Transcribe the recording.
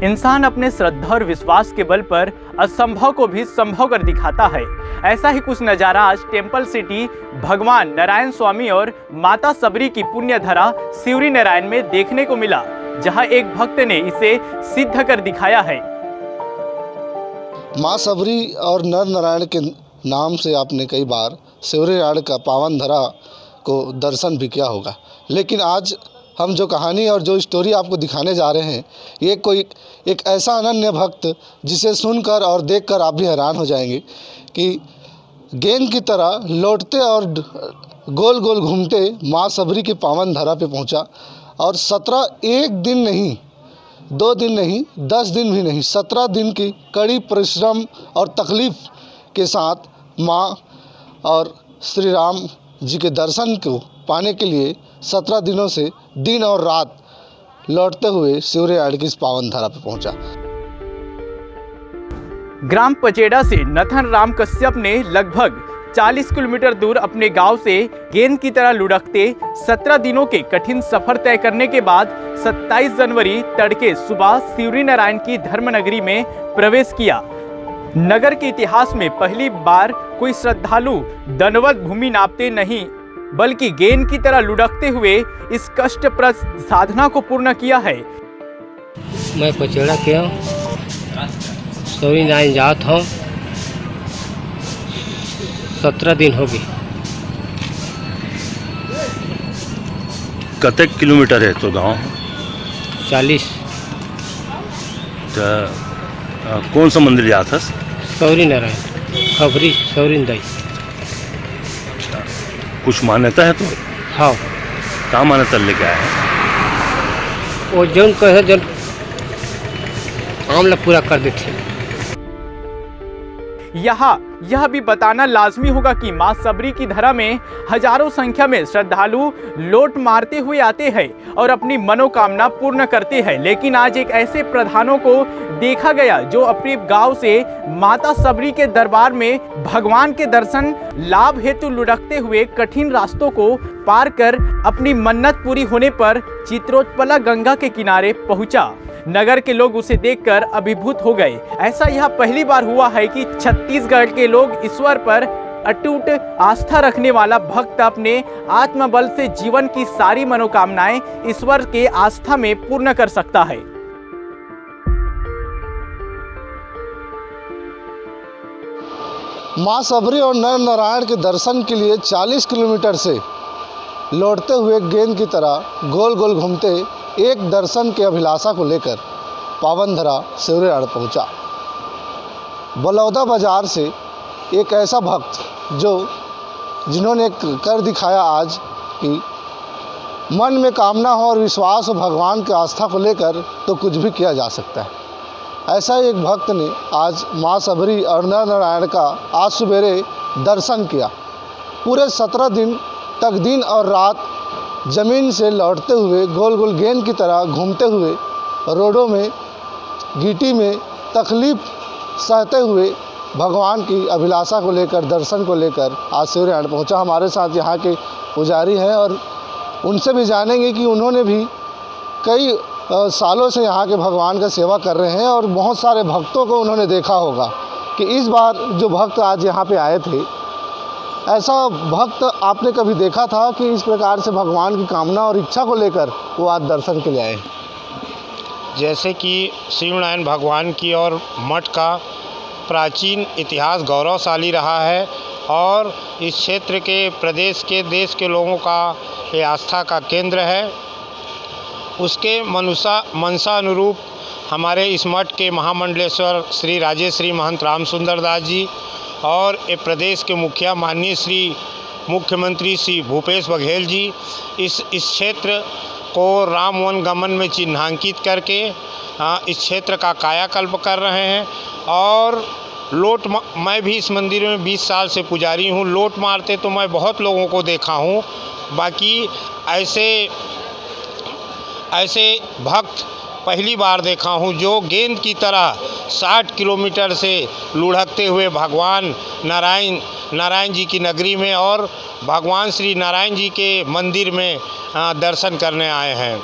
इंसान अपने श्रद्धा और विश्वास के बल पर असंभव को भी संभव कर दिखाता है। ऐसा ही कुछ नजारा आज टेम्पल सिटी भगवान नारायण स्वामी और माता सबरी की पुण्य धरा सिवरी नारायण में देखने को मिला, जहां एक भक्त ने इसे सिद्ध कर दिखाया है। माँ सबरी और नर नारायण के नाम से आपने कई बार सिवरी नारायण का पावन धरा को दर्शन भी किया होगा, लेकिन आज हम जो कहानी और जो स्टोरी आपको दिखाने जा रहे हैं, ये कोई एक ऐसा अनन्य भक्त जिसे सुनकर और देखकर आप भी हैरान हो जाएंगे कि गेंद की तरह लौटते और गोल गोल घूमते माँ सबरी के पावन धरा पे पहुंचा। और एक दिन नहीं, 2 दिन नहीं, 10 दिन भी नहीं, 17 दिन की कड़ी परिश्रम और तकलीफ़ के साथ माँ और श्री राम जी के दर्शन को पाने के लिए 17 दिनों से दिन और रात लौटते हुए सिवरी नारायण की इस पावन धरा पर पहुंचा। ग्राम पचेड़ा से नथन राम कश्यप ने लगभग 40 किलोमीटर दूर अपने गांव से गेंद की तरह लुढ़कते 17 दिनों के कठिन सफर तय करने के बाद 27 जनवरी तड़के सुबह सिवरी नारायण की धर्मनगरी में प्रवेश किया। नगर के इतिहास में पहली बार कोई श्रद्धालु दंडवत भूमि नापते नहीं बल्कि गेंद की तरह लुढ़कते हुए इस कष्टप्रद साधना को पूर्ण किया है। मैं पचेड़ा के हूँ, सिवरी नारायण जात हूँ, 17 दिन हो गए। कतेक किलोमीटर है तो गाँव? 40। कौन सा मंदिर जाता? सिवरी नारायण खबरी सिवरी दाई। कुछ मान्यता है तो? हाँ। क्या मान्यता लेके आए हैं? वो जौन कहे जन आमला पूरा कर देते। यहाँ यह भी बताना लाजमी होगा कि मां सबरी की धरा में हजारों संख्या में श्रद्धालु लोट मारते हुए आते हैं और अपनी मनोकामना पूर्ण करते हैं। लेकिन आज एक ऐसे प्रधानों को देखा गया जो अपने गांव से माता सबरी के दरबार में भगवान के दर्शन लाभ हेतु लुढ़कते हुए कठिन रास्तों को पार कर अपनी मन्नत पूरी होने पर चित्रोत्पला गंगा के किनारे पहुंचा। नगर के लोग उसे देखकर अभिभूत हो गए। ऐसा यह पहली बार हुआ है कि छत्तीसगढ़ के लोग ईश्वर पर अटूट आस्था रखने वाला भक्त अपने आत्मबल से जीवन की सारी मनोकामनाएं ईश्वर के आस्था में पूर्ण कर सकता है। माँ सबरी और नर नारायण के दर्शन के लिए 40 किलोमीटर से लौटते हुए गेंद की तरह गोल गोल घूमते एक दर्शन के अभिलाषा को लेकर पावन धरा सिवरी नारायण पहुँचा। बलौदा बाजार से एक ऐसा भक्त जिन्होंने कर दिखाया आज कि मन में कामना हो और विश्वास हो भगवान की आस्था को लेकर तो कुछ भी किया जा सकता है। ऐसा ही एक भक्त ने आज माँ सबरी और नर नारायण का आज सवेरे दर्शन किया। पूरे 17 दिन तक दिन और रात ज़मीन से लौटते हुए गोल गोल गेंद की तरह घूमते हुए रोडों में गीटी में तकलीफ़ सहते हुए भगवान की अभिलाषा को लेकर दर्शन को लेकर आज सिवरी नारायण पहुँचा। हमारे साथ यहाँ के पुजारी हैं और उनसे भी जानेंगे कि उन्होंने भी कई सालों से यहाँ के भगवान का सेवा कर रहे हैं और बहुत सारे भक्तों को उन्होंने देखा होगा कि इस बार जो भक्त आज यहाँ पे आए थे, ऐसा भक्त आपने कभी देखा था कि इस प्रकार से भगवान की कामना और इच्छा को लेकर वो आज दर्शन के लिए आए? जैसे कि सिवरी नारायण भगवान की और मठ का प्राचीन इतिहास गौरवशाली रहा है और इस क्षेत्र के प्रदेश के देश के लोगों का ये आस्था का केंद्र है। उसके मनसा अनुरूप हमारे इस मठ के महामंडलेश्वर श्री राजेश्री महंत राम सुंदर दास जी और ये प्रदेश के मुखिया माननीय श्री मुख्यमंत्री श्री भूपेश बघेल जी इस क्षेत्र को राम वन गमन में चिन्हांकित करके इस क्षेत्र का कायाकल्प कर रहे हैं। और मैं भी इस मंदिर में 20 साल से पुजारी हूँ। लोट मारते तो मैं बहुत लोगों को देखा हूँ, बाकी ऐसे भक्त पहली बार देखा हूँ जो गेंद की तरह 60 किलोमीटर से लुढ़कते हुए भगवान नारायण जी की नगरी में और भगवान श्री नारायण जी के मंदिर में दर्शन करने आए हैं।